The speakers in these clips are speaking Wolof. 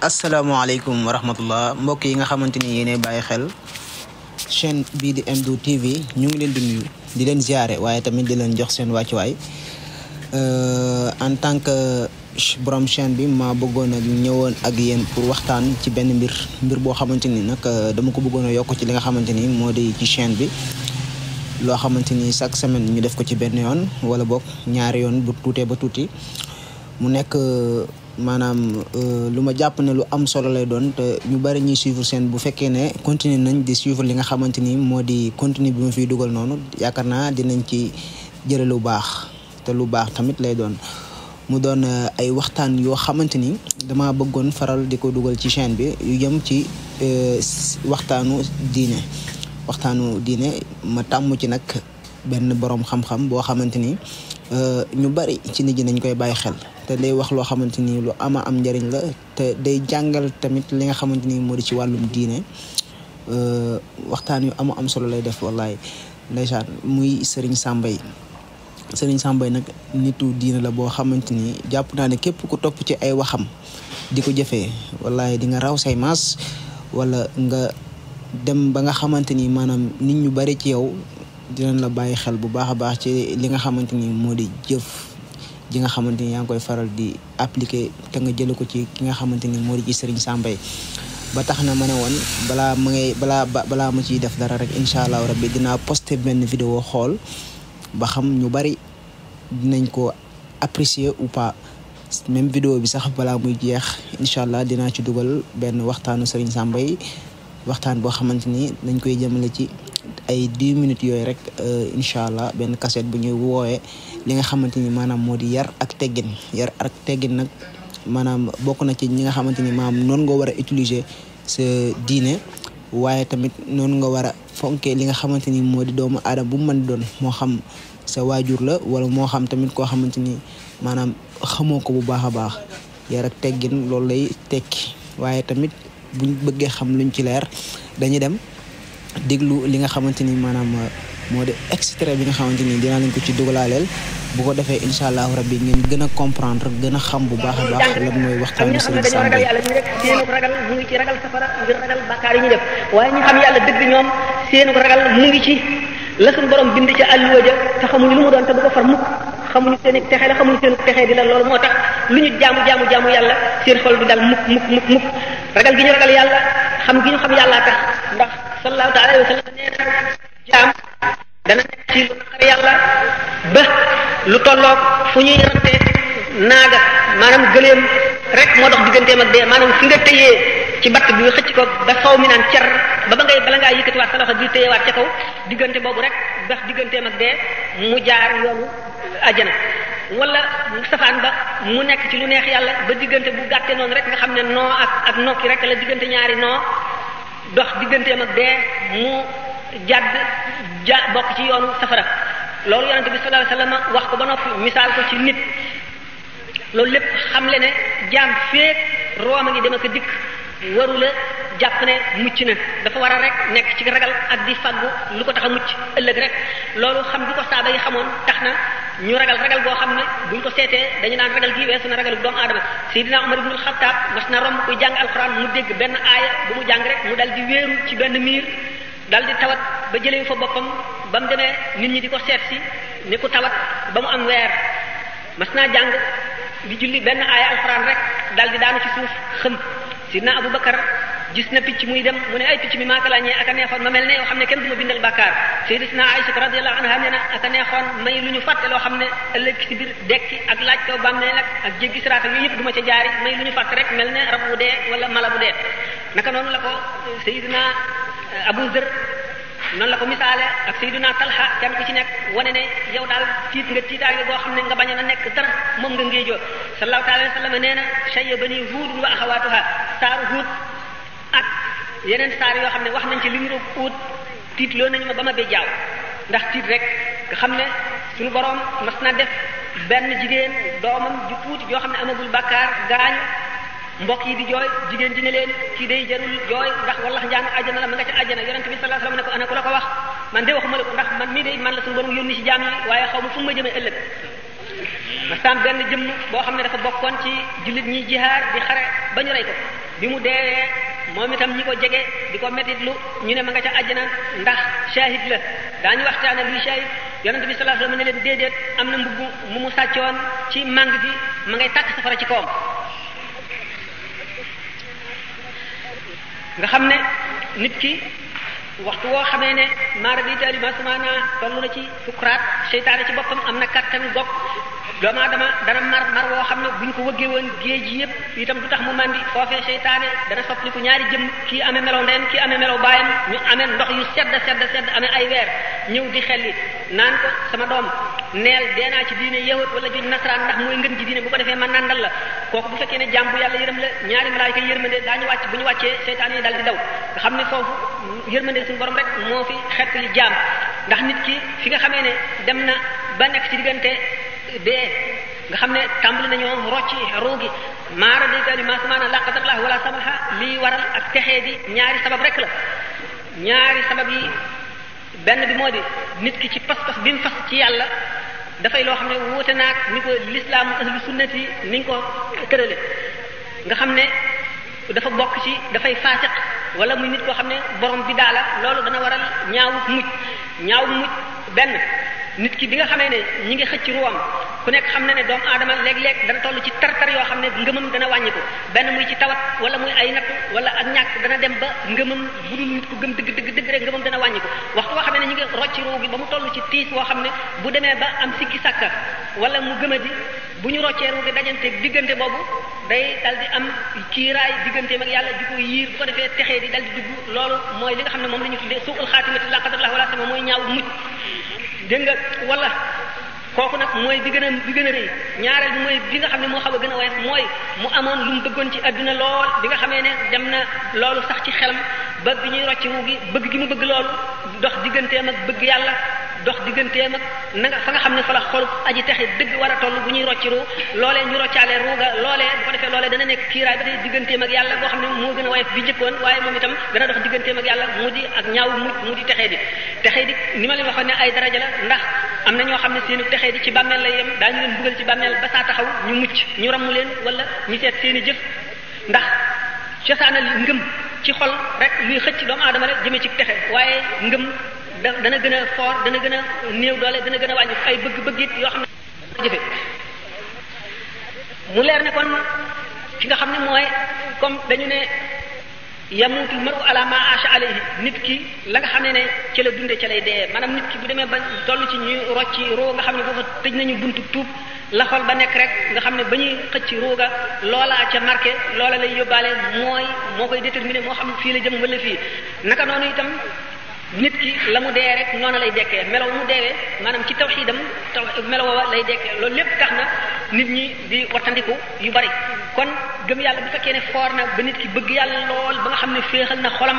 asalaamaaleykum wa rahmatullah mbokk yi nga xamante ni yéenay bàyyi xel chaîne bii di MDou TV ñu ngi leen di nuyu di leen ziare waaye tamit di leen jox seen wàccuwaay en tant que borom chaîne bi ma bëggoon a ñëwoon ak yéen pour waxtaan ci benn mbir boo xamante ni nag dama ko bëggoon a yokk ci li nga xamante ni moo di ci chaîne bi loo xamante ni chaque semaine ñu def ko ci benn yoon wala boog ñaari yoon bu tuutee ba tuuti mu nekk maanaam lu ma jàpp ne lu am solo lay doon te ñu bari ñuy suivre seen bu fekkee ne continuer nañ di suivre li nga xamante ni moo di contenu bi ma fiy dugal noonu yaakaar naa dinañ ci jële lu baax te lu baax tamit lay doon mu doon ay waxtaan yoo xamante ni dama bëggoon faral di ko dugal ci chaîne bi yu jëm ci waxtaanu diine ma tàmm ci nag benn boroom xam-xam boo xamante ni ñu bari ci nit ñi nañ koy bàyyi xel te day wax loo xamante ni lu ama am njëriñ la te day jàngal tamit li nga xamante ni moo di ci wàllum diine waxtaan yu ama am solo lay def wallaay ndeysaan muy Serigne Sambay nag nitu diine la boo xamante ni jàpp naa ne képp ku topp ci ay waxam di ko jëfee wallaay di nga raw say maas wala nga dem ba nga xamante ni maanaam nit ñu bari ci yow dinañ la bàyyi xel bu baax a baax ci li nga xamante ni moo di jëf ji nga xamante ni yaa ngi koy faral di appliquer te nga jële ko ci ki nga xamante ni moo di ci Serigne Sambay ba tax na ma ne woon balaa ma ciy def dara rek incha allah rabbi dinaa poster benn vidéo xool ba xam ñu bari dinañ ko apprécier ou pas même vidéo bi sax balaa muy jeex incha allah dinaa ci dugal benn waxtaanu Serigne Sambay waxtaan boo xamante ni dañ koy jëmale ci ay 10 minutes yooyu rek incha allah benn cassette bu ñuy woowee li nga xamante ni maanaam moo di yar ak teggin nag maanaam bokk na ci ñi nga xamante ni maanaam noonu nga war a utiliser sa diine waaye tamit noonu nga war a fonkee li nga xamante ni moo di doomu aadama bu mu mën doon moo xam sa waajur la wala moo xam tamit koo xamante ni maanaam xamoo ko bu baax a baax yar ak teggin loolu lay tekki waaye tamit buñ bëggee xam luñ ci leer dañuy dem déglu li nga xamante ni maanaam moo di extrait bi nga xamante ni dinaa leen ko ci dugalaaleel bu ko defee incha allahu rabbi ngeen gën a comprendre gën a xam bu baax a baax lan mooy waxtaanu Serigne Sambay. yàlla ñu rek seenu ragal mu ngi ci ragal safara ngir ragal bàkkaar yi ñu def waaye ñu xam yàlla dëgg ñoom seenu ragal mu ngi ci la suñu borom bind ci àlluwa ja te xamuñu lu mu doon te bu ko far mukk xamuñu seen texe la xamuñu seen texe di la loolu moo tax lu ñu jaamu yàlla seen xol du dal mukk ragal gi ñu ragal yàlla xam gi ñu xam yàlla tax ndax sallallahu taala alayhi wa sallam nee na jaam dana nekk ci lu naqar yàlla ba lu tolloog fu ñuy natte naaga maanaam gëleem rek moo dox digganteem ak dee maanaam fi nga tëyee ci batt bi nga xëcc ko ba saw mi naan cer ba bala ngaa yëkkatiwaat sa loxo di tëyewaat ca kaw diggante boobu rek bax digganteem ak dee mu jaar yoonu ajjana wala safaan ba mu nekk ci lu neex yàlla ba diggante bu gàtte noonu rek nga xam ne noo ak nokki rek la diggante ñaari noo dox digganteem ak dee mu bokk ci yoonu safara loolu yonente bi sallallahu alayhi wasallam wax ko ba noppi misaal ko ci nit loolu lépp xam le ne jaam feek rooma ngi dem ak dikk warula jàpp ne mucc na dafa war a rek nekk ci ragal ak di faggu lu ko tax a mucc ëllëg rek loolu xam di ko saaba yi xamoon tax na ñu ragal goo xam ne buñ ko seetee dañu naan ragal gi weesu na ragal doomu aadama Seydina Umar ibnul Xattaab mas na romb kuy jàng alxuraan mu dégg benn aaya bu mu jàng rek mu dal di wéeru ci benn miir dal di tawat ba jëlee fa boppam ba mu demee nit ñi di ko seet si ni ku tawat ba mu am weer mas naa jàng di julli benn aaya alxuraan rek dal di daanu ci suuf xëm Sidna Abu Bakar gis na picc muy dem mu ne ay picc mi maa ko lañee aka neexoon ma mel ne yoo xam ne kenn du ma bindal bàkkaar Sayyidatuna Aïcha radiyallahu anha nee na aka neexoon may lu ñu fàtte loo xam ne ëllëg ci biir dekki ak laaj kaw bàmmeel ak jéggi siraat ak yooyu yëpp du ma ca jaari may lu ñu fàtte rek mel ne rab bu dee wala mala bu dee naka noonu la ko Sayyidina Abu Zar noonu la ko misaale ak Sayyidina Talha kenn ku ci nekk wane ne yow daal tiitaange goo xam ne nga bañ a nekk dara moom nga ngéejoo sallallahu alayhi wa sallam nee na shayyabani Huud wa axawaatuha saaru Huud ak yeneen saar yoo xam ne wax nañ ci li mu uut tiit loo nañu ma ba ma bee jaaw ndax tiit rek nga xam ne suñu borom mas na def benn jigéen doomam ju tuuti yoo xam ne amagul bàkkaar gaañu mbokk yi di jooy jigéen ji ne leen kii day jarul jooy ndax wallax njàng àjjana la ma nga ca àjjana yonente bi sallallahu alayhi wasallam ne ko ana ku la ko wax man de waxuma la ko ndax man mii de man la suñu borom yónni ci jaam yi waaye xaw ma fu ma jëmee ëllëg ma sàmm benn jëmm boo xam ne dafa bokkoon ci jullit ñi jihaar di xare ba ñu rey ko bi mu deewee moom itam ñi ko jege di ko métitlu ñu ne ma nga ca àjjana ndax shahid la daañu waxtaane luy shahid yonent bi sallallahu alayhi wasallam ne leen déedéet am na mbubb mu sàccoon ci màng bi ma ngay tàkk safara ci kawam nga xam ne nit ki waxtu woo xamee ne maara bi taali ma sumaana toll na ci sukuraat seytaane ci boppam am na kattan gopp doomu aadama dana mar woo xam ne buñ ko wëggee woon géej yëpp itam du tax mu mandi foofee seytaane dana soppaliku ñaari jëm kii amee melaw ndeyam kii amee melaw baayam ñu amee ndox yu sedd amee ay weer ñëw di xelli naan ko sama doom neel deenaa ci diine yahut wala juñ nasaraan ndax mooy ngën ji diine bu ko defee man nandal la kooku bu fekkee ne jàmm bu yàlla yërëm la ñaari malaayika yërmande daañu wàcc bu ñu wàccee seytaane yi dal di daw nga xam ne foofu yërmande suñu borom rek moo fi xett li jaam ndax nit ki fi nga xamee ne dem na ba nekk ci diggante dee nga xam ne tàmbali nañoo rocci ruugi maara daytaali maasamaana laqatallah wala samaha lii waral ak texee di ñaari sabab rek la ñaari sabab yi benn bi moo di nit ki ci pas-pas bi mu fas ci yàlla dafay loo xam ne wuute naag ni ko lislaam ahlu sunnati ni ko tërale nga xam ne dafa bokk ci dafay faasiq wala muy nit koo xam ne borom bi daala loolu dana waral ñaawu mujj benn nit ki bi nga xamee ne ñi ngi xëcc ruwam ku nekk xam na ne doomu aadama léeg-léeg dana toll ci tar-tar yoo xam ne ngëmam dana wàññi ko benn muy ci tawat wala muy ay nattu wala ak ñàkk dana dem ba ngëmam bu dul nit ku gëm dëgg rek ngëmam dana wàññi ko waxtu boo xamee ne ñi ngi rocc ruu gi ba mu toll ci tiis woo xam ne bu demee ba am sikki sàkka wala mu gëmadi bu ñu roccee ruu gi dajante diggante boobu day dal di am kiiraay digganteem ak yàlla di ko yiir bu ko defee texee di dal di dugg loolu mooy li nga xam ne moom la ñu tuddee suul xaatimati la qadarallah wala sama mooy ñaaw mujj dégg nga wala kooku nag mooy bi gën a rëy ñaareel bi mooy bi nga xam ne moo xaw a gën a woyof mooy mu amoon lu mu bëggoon ci adduna lool bi nga xamee ne dem na loolu sax ci xelam ba bi ñuy rocc wu gi bëgg gi mu bëgg loolu dox digganteem ak bëgg yàlla dox digganteem ak na nga fa nga xam ne fa la xol aji texe dëgg war a toll bu ñuy rocc ruu loolee ñu roccaale ruuga loolee bu ko defee loolee dana nekk kiiraay ba tey digganteem ak yàlla boo xam ne moo gën a woyof bi jëkkoon waaye moom itam dana dox digganteem ak yàlla mu di ak ñaaw mu di texee di ni ma leen waxoon ne ay daraja la ndax am na ñoo xam ne seeni texee di ci bàmmeel lay yem daañu leen buggal ci bàmmeel ba saa taxaw ñu mucc ñu ramm leen wala ñu seet seeni jëf ndax cosaanal ngëm ci xol rek luy xëcc doomu aadama rek jëmee ci texe waaye ngëm dana gën a fort dana gën a néew doole dana gën a wàññi ay bëgg-bëgg it yoo xam ne jëfe mu leer ne kon ki nga xam ne mooy comme dañu ne yamutul maru ala ma asha alayhi nit ki la nga xam ne ci la dunde ci lay dee maanaam nit ki bu demee ba toll ci ñuy rocci roo nga xam ne foofa tëj nañu buntu tuub la xol ba nekk rek nga xam ne ba ñuy xëcc ruuga loola ca marqué loola lay yóbbaale moo koy déterminer moo xam fii la jëm wala fii naka noonu itam nit ki la mu dee rek noonu lay dekkee melaw mu deewee maanaam ci tawxiidam melaw lay dekkee loolu lépp tax na nit ñi di wattandiku yu bari kon gëm yàlla bu fekkee ne foor na ba nit ki bëgg yàlla lool ba nga xam ne féexal na xolam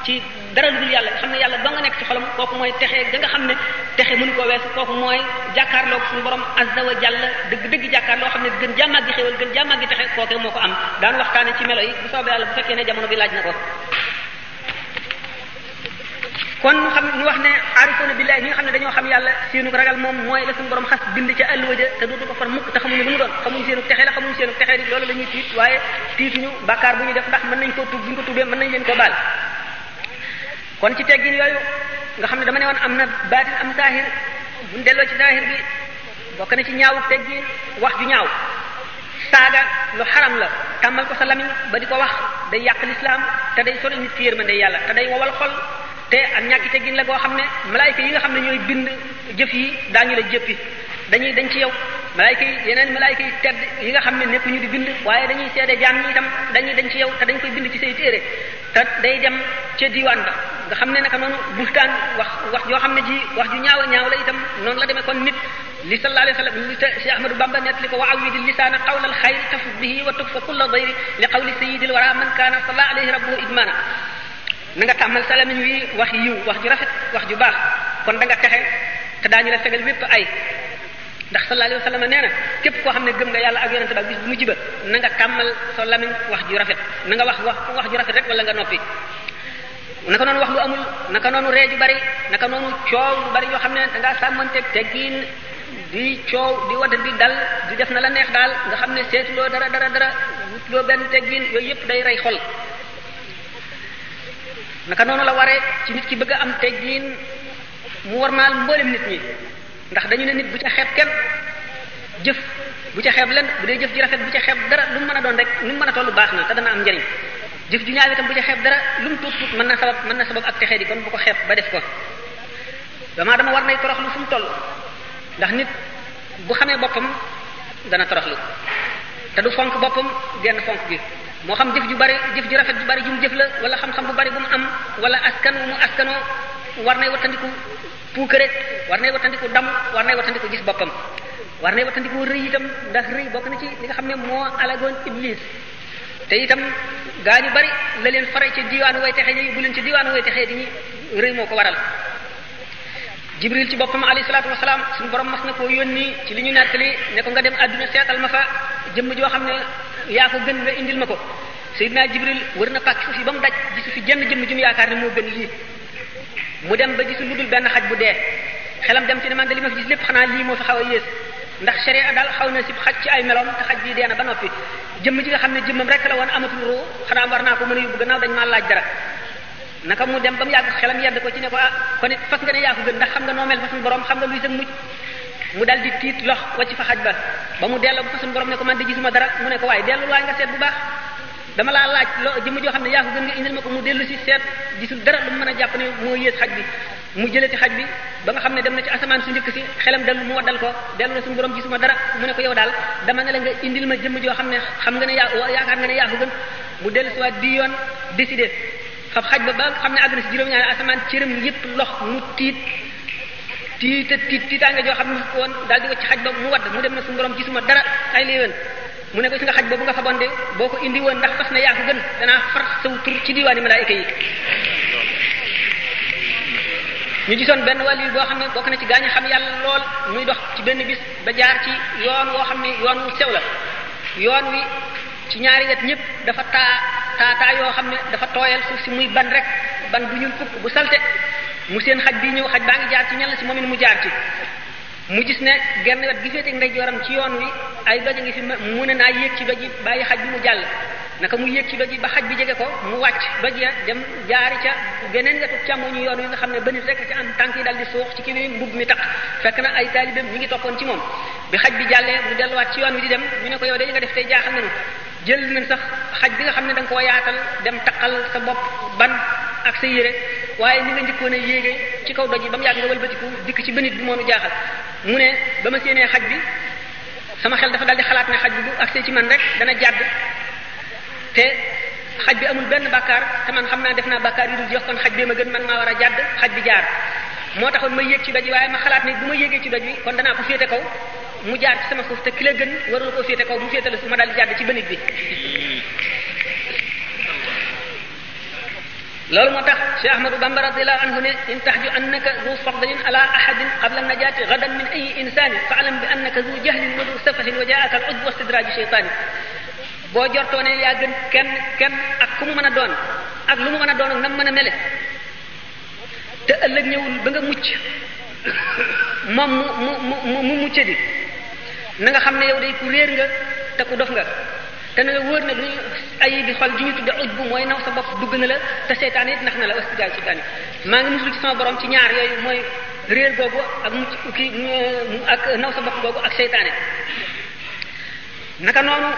ci dara lu dul yàlla nga xam ne yàlla doo nga nekk ci xolam kooku mooy texe da nga xam ne texe mënu koo weesu kooku mooy jàkkaarloo suñu borom azza wa jalla dëgg jàkkaarloo xam ne gën jàmmaag gi xéwal gën jàmmaag gi texe kooku moo ko am daan waxtaane ci melo yi bu soobee yàlla bu fekkee ne jamono bi laaj na ko kon ñu wax ne aarifoona billahi ñi nga xam ne dañoo xam yàlla seenu ragal moom mooy la suñu borom xas bind ca àlluwa ja te dootu ko far mukk te xamuñu lu mu doon xamuñu seenu texe la xamuñu seenu texe di loolu la ñuy tiit waaye tiituñu bàkkaar bu ñu def ndax mën nañ koo tuub bu ñu ko tuubee mën nañ leen koo baal kon ci teggin yooyu nga xam ne dama ne woon am na baatin am saahir buñ delloo ci saahir bi bokk na ci ñaawu teggin wax ju ñaaw saaga lu xaram la tàmmal ko sa lamiñ ba di ko wax day yàq lislaam te day sori nit ki yërmande yàlla te day wowal xol te ak ñàkki teggin la goo xam ne malaayika yi nga xam ne ñooy bind jëf yi daañu la jëppi dañuy dañ ci yow malaayika yi yeneen malaayika yi tedd yi nga xam ne nekkuñu di bind waaye dañuy seede jaam ñi itam dañuy dañ ci yow te dañ koy bind ci say téere te day dem ca diwaan ba nga xam ne naka noonu buxtaan wax yoo xam ne ji wax ju ñaaw a ñaaw la itam noonu la demee kon nit li sallallahu alayhi wa sallam li Cheikh Ahmadou Bamba net li ko wa awidi lisaana qawla al xayri tafus bihi wa tukfa kulla dayri li qawli sayyidil wara man kaana salla alayhi rabbuhu idmana na nga tàmmal sa lamiñ wi wax yiw wax ju rafet wax ju baax kon da nga texe te daañu la fegal wépp ay ndax sallallahu alayhi wa sallam nee na képp koo xam ne gëm nga yàlla ak yonente ba bis bu mujj ba na nga tàmmal sa lamiñ wax ju rafet na nga wax ju rafet rek wala nga noppi naka noonu wax lu amul naka noonu ree ju bari naka noonu coow lu bari yoo xam ne da ngaa sàmmanteeg teggiin di coow di wadda di dal di def na la neex daal nga xam ne seetuloo dara loo benn teggin yooyu yëpp day rey xol. naka noonu la waree ci nit ki bëgg a am teggin mu warmaal mboolem nit ñi ndax dañu ne nit bu ca xeeb kenn jëf bu ca xeeb len bu dee jëf ji rafet bu ca xeeb dara lu mu mën a doon rek lu mu mën a tollu baax na te dana am njëriñ jëf ju ñaaw itam bu ca xeeb dara lu mu tuut tuut mën na sabab ak texee di kon bu ko xeeb ba def ko dama war nay toroxlu fu mu toll ndax nit bu xamee boppam dana toroxlu te du fonk boppam genn fonk gi moo xam jëf ju rafet ju bari ju mu jëf la wala xam-xam bu bari bu mu am wala askan wu mu askanoo war nay wattandiku puukare war nay wattandiku dam war nay wattandiku gis boppam war nay wattandiku rëy itam ndax rëy bokk na ci li nga xam ne moo alagoon iblis te itam gaa ñu bari la leen fare ci diwaanu way texee ñi bu leen ci diwaanu way texee di ñi rëy moo ko waral jibril ci boppam alayhi salaatu wasalaam suñu borom mas na koo yónni ci li ñu nettali ne ko nga dem àdduna seetal ma fa jëmm joo xam ne yaa ko gën nga indil ma ko Seydina Jibril wër na pàkk suuf yi ba mu daj gisu fi jenn jëmm ju mu yaakaar ne moo gën lii mu dem ba gisu lu dul benn xaj bu dee xelam dem ci ne man de li ma fi gis lépp xanaa lii moo fi xaw a yées ndax sharia daal xaw na si xaj ci ay meloom te xaj bii dee na ba noppi jëmm ji nga xam ne jëmmam rek la woon amatul ruu xanaa war naa ko mën a yóbbu gannaaw dañ maa laaj dara naka mu dem ba mu yàgg xelam yedd ko ci ne ko kon it fas nga ne yaa ko gën ndax xam nga noo mel fa suñu borom xam nga luy sëg mucc mu dal di tiit lox wacc fa xaj ba mu delloo ba fa suñu borom ne ko man de gisuma dara mu ne ko waaye dellu waay nga seet bu baax dama laa laaj jëmm joo xam ne yaa ko gën nga indil ma ko mu dellu si seet gisul dara lu mu mën a jàpp ne moo yées xaj bi mu jëlati xaj bi ba nga xam ne dem na ci asamaan su njëkk si xelam dellu mu waddal ko dellu na suñu borom gisuma dara mu ne ko yow daal dama ne la nga indil ma jëmm joo xam ne xam nga ne yaakaar nga ne yaa ko gën mu dellu si waat bi yoon décidé fab xaj ba nga xam ne àgg na si juróom-ñaari asamaan cëram yépp lox mu tiitaanga joo xam ne ko woon daal di wacc xaj ba mu wadd mu dem na suñu borom gisuma dara ay léewén mu ne ko ci nga xaj boobu nga faboon de boo ko indi woon ndax fas na yaa ko gën danaa far saw tur ci diwaani malaayika yi ñu gisoon benn wàll boo xam ne bokk na ci gaañu xam yàlla lool muy dox ci benn bis ba jaar ci yoon woo xam ne yoon wu sew la yoon wi ci ñaari wet ñëpp dafa taa yoo xam ne dafa tooyal suuf si muy ban rek ban bu ñuul fukk bu salte mu seen xaj bi ñëw xaj baa ngi jaar ci ñal si moom it mu jaar ci mu gis ne genn wet gi féete ndeyjooram ci yoon wi ay doj a ngi fi mu ne naa yéeg ci doj yi bàyyi xaj bi mu jàll naka mu yéeg ci doj yi ba xaj bi jege ko mu wàcc doj ya dem jaari ca beneen wetu càmmoñu yoon wi nga xam ne ba nit rek ci am tànk yi dal di suux ci kii bi mbub mi tax fekk na ay taalibeem ñi ngi toppoon ci moom bi xaj bi jàllee mu delluwaat ci yoon wi di dem ñu ne ko yow de nga def tey jaaxal nañu jël nañ sax xaj bi nga xam ne da nga koo yaatal dem taqal sa bopp ban ak sa yére waaye ni nga njëkkoon a yéege ci kaw doj yi ba mu yàgg nga wëlbatiku dikk ci bënit bi moo nu jaaxal mu ne ba ma séenee xaj bi sama xel dafa dal di xalaat ne xaj bi bu agsee ci man rek dana jàdd te xaj bi amul benn bàkkaar te man xam naa def naa bàkkaar yu dul jeex kon xaj bee ma gën man maa war a jàdd xaj bi jaar moo taxoon ma yéeg ci doj waaye ma xalaat ne bu ma yéegee ci doj wi kon danaa ko féete kaw mu jaar ci sama suuf te ki la gën warul koo féete kaw mu féete la suuf ma dal di jàdd ci bënit bi loolu moo tax Cheikh Ahmadou Bamba radiyallahu anhu ne in tahju annaka zu fadlin ala ahadin qabla najati gadan min ayi insani fa'lam bi annaka zu jahlin wa zu safahin wa ja'aka al-ujb wa istidraju shaytani boo jortoo ne yaa gën kenn ak ku mu mën a doon ak lu mu mën a doon ak nam mën a mele te ëllëg ñëwul ba nga mucc moom mu mucc di na nga xam ne yow day ku réer nga te ku dof nga te na la wóor ne duñu ayi bi xol ju ñu tudde uj bu mooy naw sa bopp dugg na la te seytaane it nax na la wastidaal seytaane maa ngi musul ci sama borom ci ñaar yooyu mooy réer googu ak mucc kii ak naw sa bopp googu ak seytaane naka noonu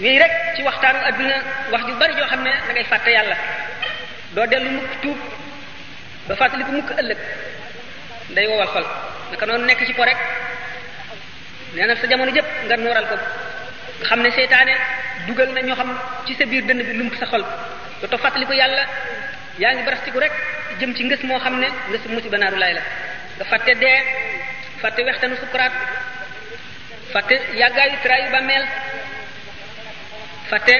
wii rek ci waxtaanu adduna wax ju bari joo xam ne da ngay fàtte yàlla doo dellu mukk tuub ba fàttali ko mukk ëllëg day wowal xol naka noonu nekk ci po rek nee na sa jamono jëpp nga nooral ko nga xam ne seytaane dugal na ñoo xam ci sa biir dënn bi lump sa xol dootoo fàttali ko yàlla yaa ngi barastiku rek jëm ci ngës moo xam ne ngës musiba naaru laay la nga fàtte dee fàtte wextanu sukuraat fàtte yàggaayu traayu bàmmeel fàtte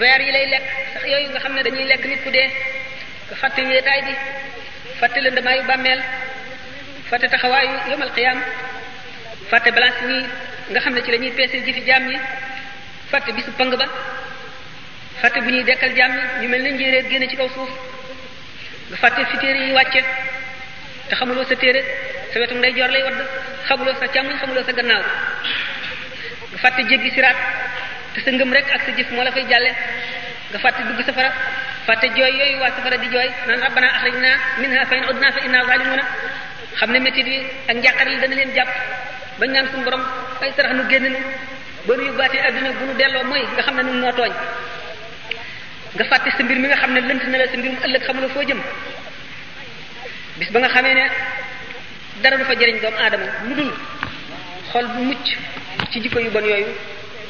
weer yi lay lekk sax yooyu nga xam ne dañuy lekk nit ku dee nga fàtte wéetaay bi fàtte lëndamaayu bàmmeel fàtte taxawaayu yomal qiyaam fàtte balance nii nga xam ne ci la ñuy peese ji fi jaam ñi fàtte bisu pang ba fàtte bu ñuy dekkal jaam ñi ñu mel ne njéeréer génne ci kaw suuf nga fàtte fi téere yi wàcce te xamuloo sa téere sa wetu ndeyjoor lay wadd xamuloo sa càmmoñ xamuloo sa gannaaw nga fàtte jéggi siraat te sa ngëm rek ak sa jëf moo la fay jàlle nga fàtte dugg safara fàtte jooy yooyu waa safara di jooy naan rabbana akhrijna minha fa in udna fa inna zalimuna xam ne métit yi ak njàqar li dana leen jàpp bañ naan suñu borom ay sarax nu génn nu ba nu yóbbaatee adduna bu nu delloo mooy nga xam ne nun noo tooñ nga fàtte sa mbir mi nga xam ne lënt na la sa mbirum ëllëg xamuloo foo jëm bis ba nga xamee ne dara du fa jëriñ doomu aadama lu dul xol bu mucc ci jikko yu bon yooyu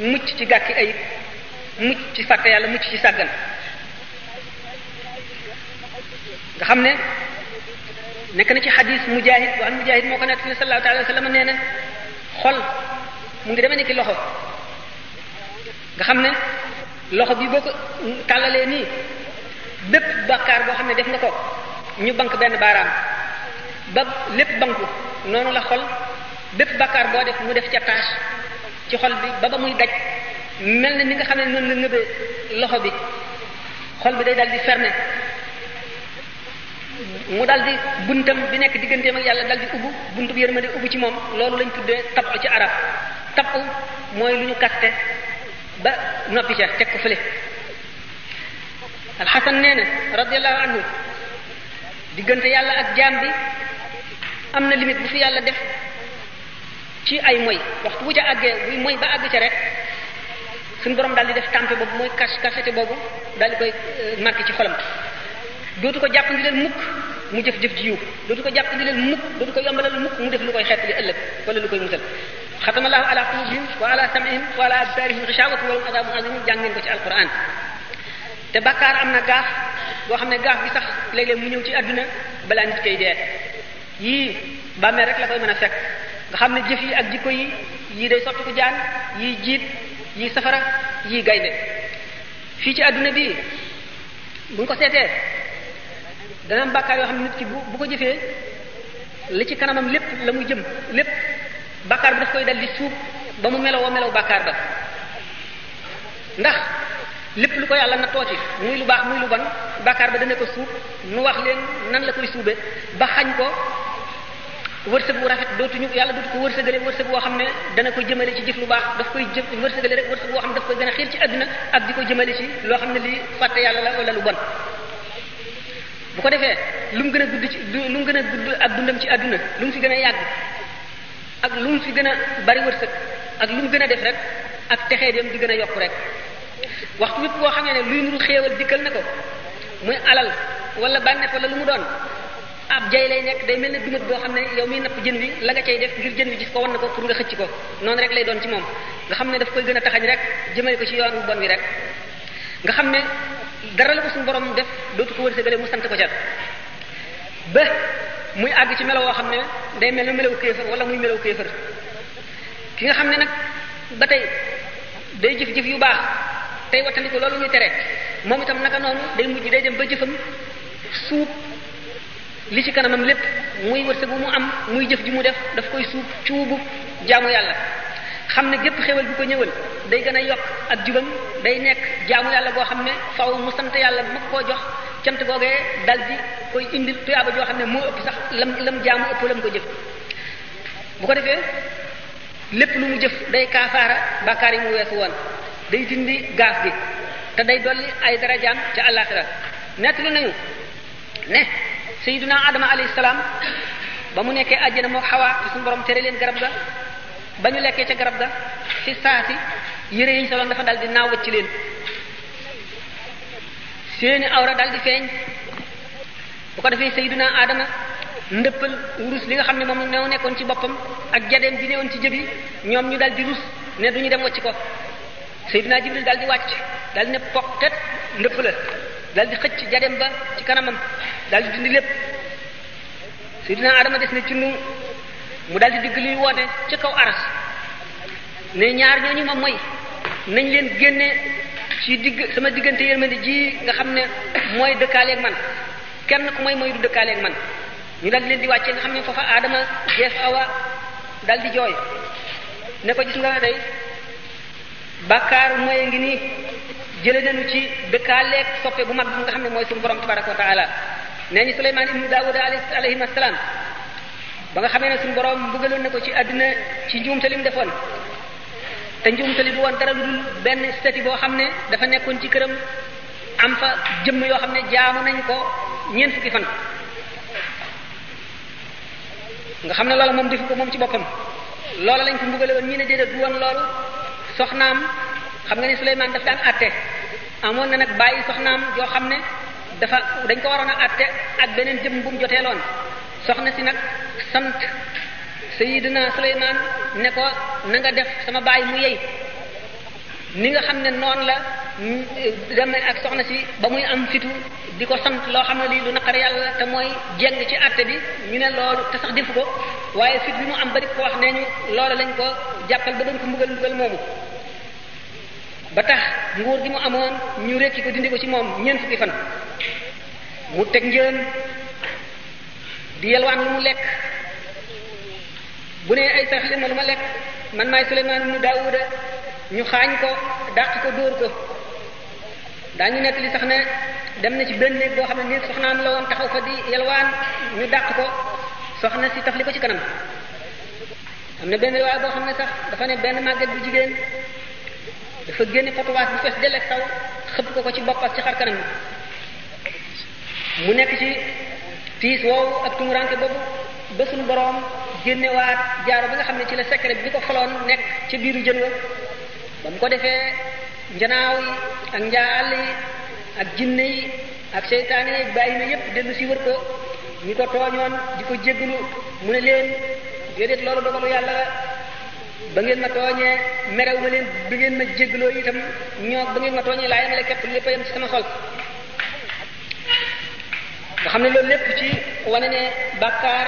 mucc ci gàkki ayib mucc ci fàtte yàlla mucc ci sàggan nga xam ne nekk na ci xadis mujahid boo xam mujahid moo ko nekk fi sallallahu alayhi wa sallam nee na xol mu ngi demee ni ki loxo nga xam ne loxo bi boo ko tàllalee nii bépp bàkkaar boo xam ne def nga ko ñu bank benn baaraam ba lépp banku noonu la xol bépp bàkkaar boo def mu def ca tâche ci xol bi ba muy daj mel na ni nga xam ne noonu la ngëbee loxo bi xol bi day dal di fermer mu dal di buntam bi nekk digganteem ak yàlla dal di ubbu buntu bi yërmande ubbu ci moom loolu lañ tuddee tabu ci arab tabu mooy lu ñu kaste ba noppi ca teg ko fële alxasan nee na radiallahu anhu diggante yàlla ak jaam bi am na limite bu fi yàlla def ci ay moy waxtu bu ca àggee buy moy ba àgg ca rek suñu borom daal di def tàmpe boobu mooy kafete boobu daal di koy marqué ci xolam dootu ko jàpp ndi leen mukk mu jëf-jëf ji yiw dootu ko jàpp ndi leen mukk dootu ko yombalal mukk mu def lu koy xeetali ëllëg wala lu koy musal xatamallahu ala qulubihim wa ala sam'ihim wa ala absarihim ghishawatu wa lahum adabun azim jàng ngeen ko ci alquran te bàkkaar am na gaaf boo xam ne gaaf bi sax léeg-léeg mu ñëw ci àdduna balaa nit koy dee yii bàmmeel rek la koy mën a fekk nga xam ne jëf yi ak jikko yi yii day sotti ko jaan yii jiit yii safara yii gaynde fii ci àdduna bi buñ ko seetee dana am bàkkaar yoo xam ne nit ki bu ko jëfee li ci kanamam lépp la muy jëm lépp bàkkaar bi daf koy dal di suub ba mu meloo melaw bàkkaar ba ndax lépp lu ko yàlla na tooti muy lu baax muy lu bon bàkkaar ba dana ko suub nu wax leen nan la koy suube ba xañ ko wërsëg bu rafet dootuñu yàlla dootu ko wërsëgale wërsëg boo xam ne dana ko jëmale ci jëf lu baax daf koy jëf wërsëgale rek wërsëg boo xam ne daf koy gën a xiir ci àdduna ak di ko jëmale ci loo xam ne lii fàtte yàlla la wala lu bon bu ko defee lu mu gën a gudd ci lu mu gën a gudd ak dundam ci àdduna lu mu fi gën a yàgg ak lu mu fi gën a bari wërsëg ak lu mu gën a def rek ak texee dem di gën a yokk rek waxtu wépp boo xamee ne luy nuru xéewal dikkal na ko muy alal wala bànneex wala lu mu doon ab jay lay nekk day mel ne dumat boo xam ne yow miy napp jën wi la nga cay def ngir jën wi gis ko wan na ko pour nga xëcc ko noonu rek lay doon ci moom nga xam ne daf koy gën a taxañ rek jëmale ko ci yoon bon wi rek nga xam ne dara la ko suñu borom def dootu ko wërsëgale mu sant ko ca ba muy àgg ci melaw woo xam ne day mel ne melaw kéefër wala muy melaw kéefër ki nga xam ne nag ba tey day jëf-jëf yu baax tey wattandiku loolu ñuy tere moom itam naka noonu day mujj day dem ba jëfam suub li ci kanamam lépp muy wërsëg bu mu am muy jëf ji mu def daf koy suub cuubu jaamu yàlla xam ne gépp xéwal bu ko ñëwal day gën a yokk ak jubam day nekk jaamu yàlla boo xam ne faw mu sant yàlla mag koo jox cant googee dal di koy indil tuyaaba joo xam ne moo ëpp sax lam jaamu ëpp lam ko jëf bu ko defee lépp lu mu jëf day kaafaara bàkkaar yi mu weesu woon day dindi gaaf gi te day dolli ay darajaam ca àllaaxira nettali nañu ne sayyiduna adama alayhi salaam ba mu nekkee àjjana moo xawaa te suñu borom tere leen garab ga ba ñu lekkee ca garab ga fi saasi yére yi ñu soloon dafa dal di naaw wacc leen seeni awra dal di feeñ bu ko defee sayyiduna adama ndëppal wurus li nga xam ne moom ñoo nekkoon ci boppam ak jadeem bi newoon ci jëbi ñoom ñu dal di rus ne duñu dem wacc ko sayyiduna jibril dal di wàcc dal di ne pokket ndëpp la dal di xëcc jadeem ba ci kanamam dal di dindi lépp sayyiduna adama des na ci nu mu dal di digg luy woote ci kaw aras ne ñaar ñooñu ma mooy nañ leen génne ci digg sama diggante yërmande ji nga xam ne mooy dëkkaaleeg man kenn ku mooy du dëkkaaleeg man ñu dal di leen di wàccee nga xam ne foofa aadama geef awa dal di jooy ne ko gis nga day bàkkaar mooy ngi nii jële nañu ci dëkkaaleeg soppe bu mag bi nga xam ne mooy suñu borom tabaraka wa taala nee ñu Suleymaan ibnu Daawuda alayhi salaam ba nga xamee ne suñu borom mbugaloon na ko ci àddina ci njuumte li mu defoon te njuumte li du woon dara lu dul benn statut boo xam ne dafa nekkoon ci këram am fa jëmm yoo xam ne jaamu nañ ko ñeent fukki fan nga xam ne loolu moom defu ko moom ci boppam loola lañ ko mbugale woon ñi ne déedéet du woon loolu soxnaam xam nga ni Suleymaan daf daan àtte amoon na nag bàyyi soxnaam yoo xam ne dañ ko waroon a àtte ak beneen jëm bu mu jotee loon soxna si nag sant Sayyidina Suleymaan ne ko na nga def sama bàyyi mu yey ni nga xam ne noonu la demee ak soxna si ba muy am fitu di ko sant loo xam ne lii lu naqar yàlla te mooy jeng ci àtte bi ñu ne loolu te sax defu ko waaye fit bi mu am ba di ko wax nee ñu loola lañ ko jàppal ba doon ko mbugal moomu ba tax nguur gi mu amoon ñu rekki ko dindi ko ci moom ñeent fukki fan mu teg njëen di yelwaan lu mu lekk bu ne ay sarax li ma lu ma lekk man maay Suleymaan ibnu Daawuda ñu xaañ ko dàq ko dóor ko daañu nekk li sax ne dem na ci benn néeg boo xam ne néeg soxnaam la woon taxaw fa di yelwaan ñu dàq ko soxna si taf li ko ci kanam am na benn waaye boo xam ne sax dafa ne benn màgget bu jigéen dafa génne potuwaas bu fees dell ak taw xëpp ko ci bopp ak ci xar kanam mu nekk ci tiis woowu ak tumuranke boobu ba suñu boroom génnewaat jaaro bi nga xam ne ci la secret bi ko faloon nekk ci biiru jën wa ba mu ko defee njanaaw yi ak njaal yi ak jinne yi ak seytaane yi bàyyi na yépp dellu si wër ko ñi ko tooñoon di ko jéggalu mu ne leen déedéet loolu dogalu yàlla la ba ngeen ma tooñee merew ma leen bi ngeen ma jéggaloo itam ñoo ba ngeen ma tooñee laa yemale képp lépp a yem ci sama xol nga xam ne loolu lépp ci wane ne bàkkaar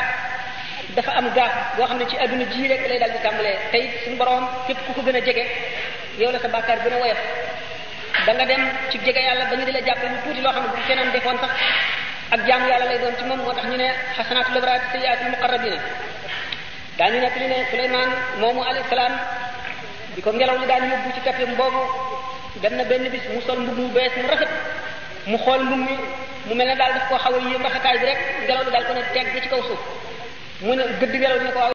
dafa am gaaf boo xam ne ci adduna ji rek lay dal di tàmbalee te it suñu borom képp ku ko gën a jege yow la sa bàkkaar gën a woyof da nga dem ci jege yàlla ba ñu di la jàppale lu tuuti loo xam ne bu keneen defoon sax ak jaamu yàlla lay doon ci moom moo tax ñu ne xasanaatul abraar sayyiaatul muqarrabiina daañu nekk li ne Suleymaan moomu alayhi salaam di ko ngelaw li daan yóbbu ci kappam boobu dem na benn bis mu sol mbubb mu bees mu rafet mu xool mbubb mi mu mel ne daal daf koo xaw a yéem rafetaay bi rek ngelaw li daal ko ne teg ci kaw suuf mu ne gëdd ngelaw li ne ko waaw